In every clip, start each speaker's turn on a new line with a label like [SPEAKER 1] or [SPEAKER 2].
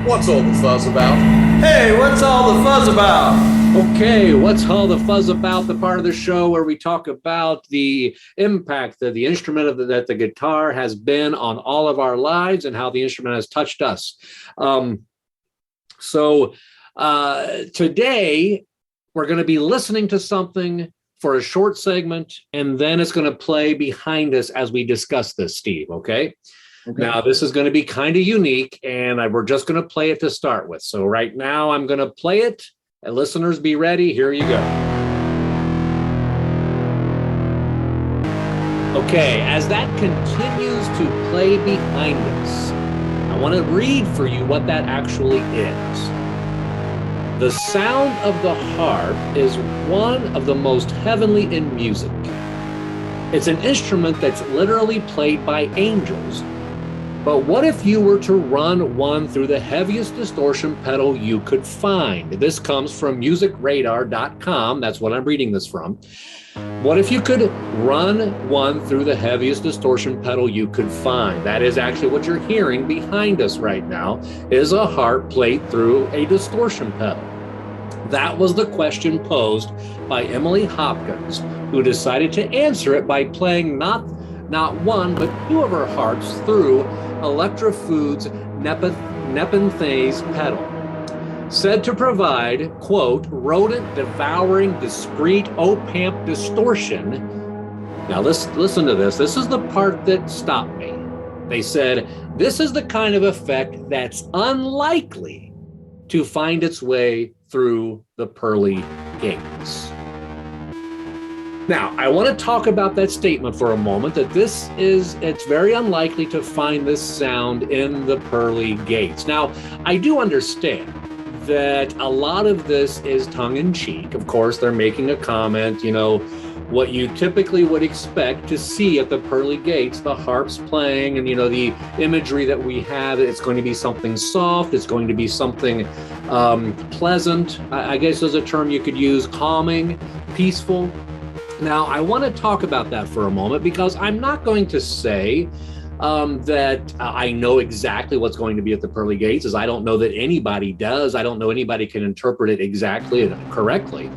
[SPEAKER 1] What's all the fuzz about?
[SPEAKER 2] Hey, what's all the fuzz about?
[SPEAKER 3] Okay, what's all the fuzz about? The part of the show where we talk about the impact that the instrument that the guitar has been on all of our lives and how the instrument has touched us. Today we're going to be listening to something for a short segment, and then it's going to play behind us as we discuss this, Steve. Okay. Now, this is going to be kind of unique, and we're just going to play it to start with. So right now, I'm going to play it. And listeners, be ready. Here you go. Okay, as that continues to play behind us, I want to read for you what that actually is. The sound of the harp is one of the most heavenly in music. It's an instrument that's literally played by angels. But what if you were to run one through the heaviest distortion pedal you could find? This comes from musicradar.com. That's what I'm reading this from. What if you could run one through the heaviest distortion pedal you could find? That is actually what you're hearing behind us right now, is a harp played through a distortion pedal. That was the question posed by Emily Hopkins, who decided to answer it by playing not one, but two of her harps through Electra Foods' Nepenthes pedal, said to provide, quote, rodent-devouring, discrete op-amp distortion. Now, listen to this. This is the part that stopped me. They said, this is the kind of effect that's unlikely to find its way through the pearly gates. Now, I want to talk about that statement for a moment, that it's very unlikely to find this sound in the pearly gates. Now, I do understand that a lot of this is tongue-in-cheek. Of course, they're making a comment, what you typically would expect to see at the pearly gates, the harps playing, and, the imagery that we have, it's going to be something soft, it's going to be something pleasant, I guess is a term you could use, calming, peaceful. Now, I want to talk about that for a moment, because I'm not going to say that I know exactly what's going to be at the pearly gates, as I don't know that anybody does. I don't know anybody can interpret it exactly and correctly.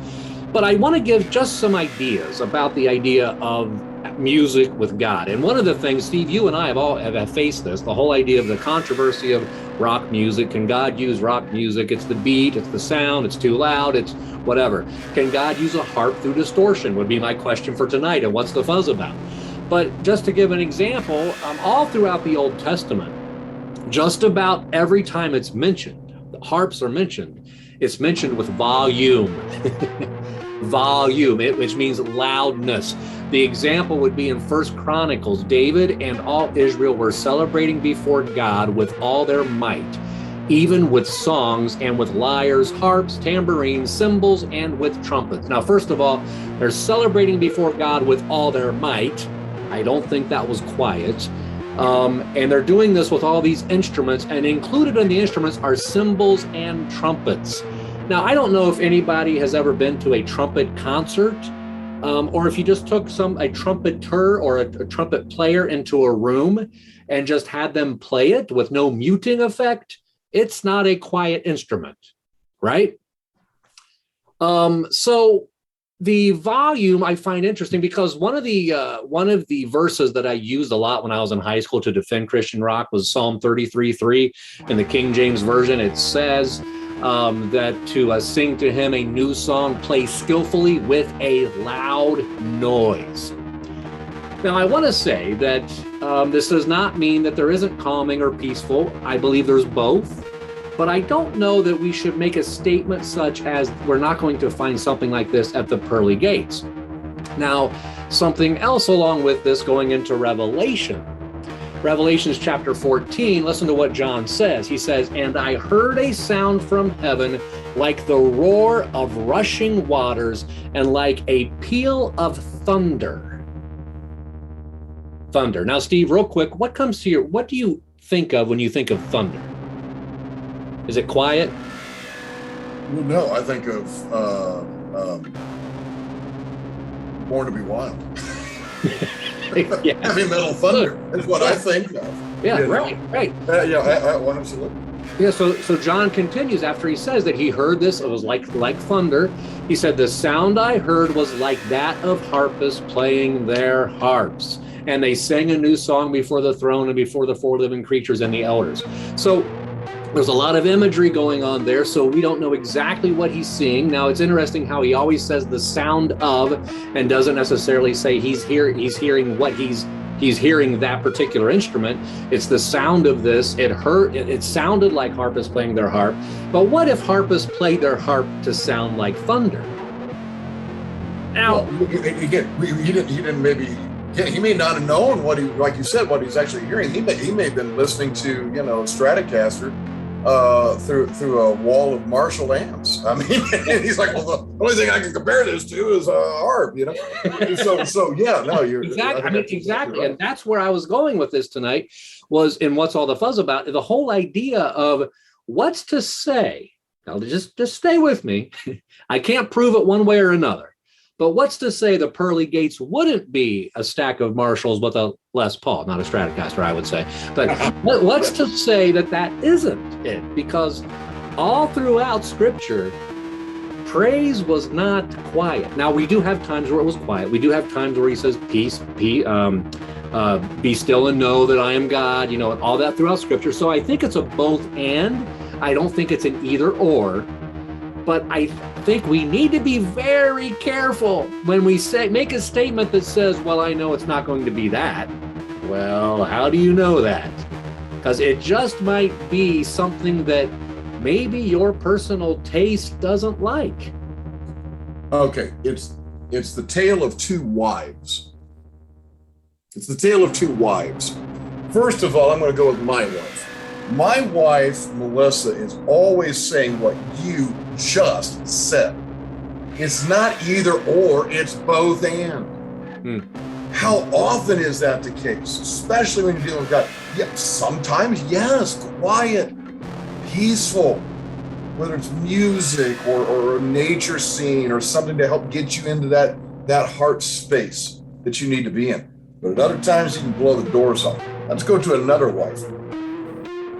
[SPEAKER 3] But I want to give just some ideas about the idea of music with God. And one of the things, Steve, you and I have faced this, the whole idea of the controversy of rock music. Can God use rock music? It's the beat, it's the sound, it's too loud, it's whatever. Can God use a harp through distortion would be my question for tonight, and what's the fuzz about? But just to give an example, all throughout the Old Testament, just about every time it's mentioned, the harps are mentioned, it's mentioned with volume. Volume, which means loudness. The example would be in 1 Chronicles. David and all Israel were celebrating before God with all their might, even with songs and with lyres, harps, tambourines, cymbals, and with trumpets. Now, first of all, they're celebrating before God with all their might. I don't think that was quiet. And they're doing this with all these instruments, and included in the instruments are cymbals and trumpets. Now, I don't know if anybody has ever been to a trumpet concert, or if you just took a trumpeter or a trumpet player into a room and just had them play it with no muting effect. It's not a quiet instrument, right? So the volume I find interesting, because one of the verses that I used a lot when I was in high school to defend Christian rock was Psalm 33:3 in the King James Version. It says that to sing to him a new song, play skillfully with a loud noise. Now, I want to say that this does not mean that there isn't calming or peaceful. I believe there's both. But I don't know that we should make a statement such as we're not going to find something like this at the pearly gates. Now, something else along with this going into Revelations chapter 14, listen to what John says. He says, and I heard a sound from heaven like the roar of rushing waters and like a peal of thunder. Thunder. Now, Steve, real quick, what do you think of when you think of thunder? Is it quiet?
[SPEAKER 1] Well, no, I think of Born to be Wild.
[SPEAKER 3] Yeah.
[SPEAKER 1] Heavy metal thunder is what I think of.
[SPEAKER 3] Yeah, right.
[SPEAKER 1] Absolutely.
[SPEAKER 3] Yeah, so John continues after he says that he heard this, it was like thunder. He said, the sound I heard was like that of harpists playing their harps. And they sang a new song before the throne and before the four living creatures and the elders. So there's a lot of imagery going on there, so we don't know exactly what he's seeing. Now, it's interesting how he always says the sound of and doesn't necessarily say he's hearing what he's hearing that particular instrument. It's the sound of this. It sounded like harpists playing their harp. But what if harpists played their harp to sound like thunder? Now,
[SPEAKER 1] he may not have known what like you said, what he's actually hearing. He may have been listening to, Stratocaster through a wall of Marshall amps. I mean, he's like, well, the only thing I can compare this to is a harp, So yeah, no, you're
[SPEAKER 3] exactly. Exactly,
[SPEAKER 1] right.
[SPEAKER 3] And that's where I was going with this tonight. Was in What's All the Fuzz About? The whole idea of what's to say. Now, just stay with me. I can't prove it one way or another. But what's to say the pearly gates wouldn't be a stack of Marshalls with a Les Paul, not a Stratocaster, I would say. But what's to say that isn't it? Because all throughout Scripture, praise was not quiet. Now, we do have times where it was quiet. We do have times where he says, peace, be still and know that I am God, and all that throughout Scripture. So I think it's a both and. I don't think it's an either or. But I think we need to be very careful when we make a statement that says, well, I know it's not going to be that. Well, how do you know that? Because it just might be something that maybe your personal taste doesn't like.
[SPEAKER 1] Okay, it's the tale of two wives. It's the tale of two wives. First of all, I'm going to go with my wife. My wife, Melissa, is always saying what you just said. It's not either or, it's both and. How often is that the case? Especially when you're dealing with God. Yeah, sometimes, yes, quiet, peaceful, whether it's music or a nature scene or something to help get you into that heart space that you need to be in. But at other times, you can blow the doors off. Let's go to another wife.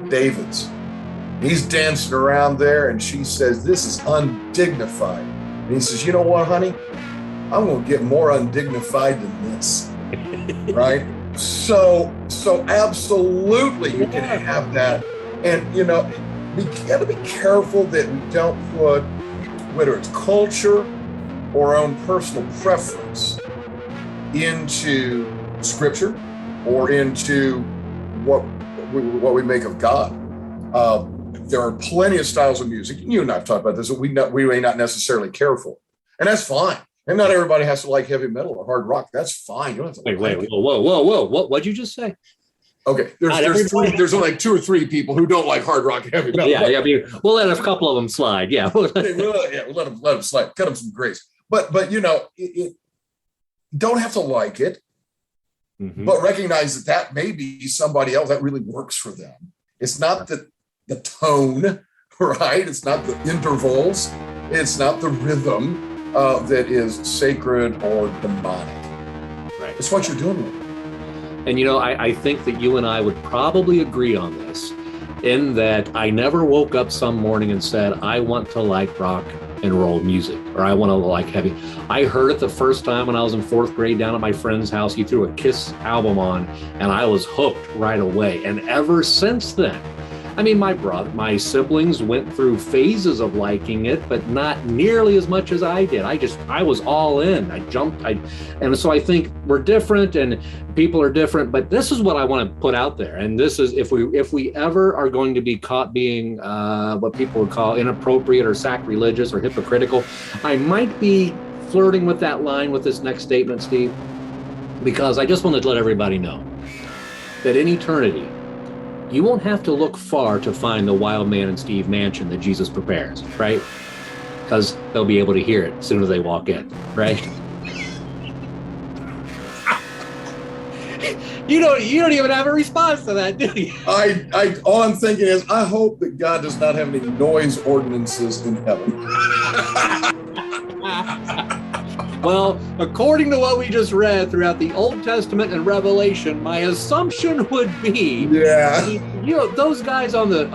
[SPEAKER 1] David's. He's dancing around there and she says, this is undignified. And he says, you know what, honey? I'm going to get more undignified than this. Right? So absolutely you can have that. And, we got to be careful that we don't put, whether it's culture or our own personal preference, into Scripture or into what we make of God. There are plenty of styles of music. You and I have talked about this, that we may not necessarily care for. And that's fine. And not everybody has to like heavy metal or hard rock. That's fine. You don't have to
[SPEAKER 3] wait, whoa. What'd you just say?
[SPEAKER 1] Okay, there's only like 2 or 3 people who don't like hard rock and heavy metal.
[SPEAKER 3] Yeah, we'll let a couple of them slide. Yeah.
[SPEAKER 1] We'll let them slide. Cut them some grace. But don't have to like it. Mm-hmm. But recognize that may be somebody else that really works for them. It's not the tone, right? It's not the intervals. It's not the rhythm that is sacred or demonic. Right. It's what you're doing with it.
[SPEAKER 3] And I think that you and I would probably agree on this, in that I never woke up some morning and said, I want to like rock and roll music, or I want to like heavy. I heard it the first time when I was in 4th grade down at my friend's house. He threw a Kiss album on and I was hooked right away. And ever since then, I mean, my siblings went through phases of liking it, but not nearly as much as I did. I was all in. I jumped. And so I think we're different and people are different, but this is what I want to put out there. And this is, if we ever are going to be caught being what people would call inappropriate or sacrilegious or hypocritical, I might be flirting with that line with this next statement, Steve, because I just wanted to let everybody know that in eternity, you won't have to look far to find the wild man and Steve mansion that Jesus prepares, right? Because they'll be able to hear it as soon as they walk in, right? You don't even have a response to that, do you?
[SPEAKER 1] All I'm thinking is, I hope that God does not have any noise ordinances in heaven.
[SPEAKER 3] Well, according to what we just read throughout the Old Testament and Revelation, my assumption would be You know, those guys on the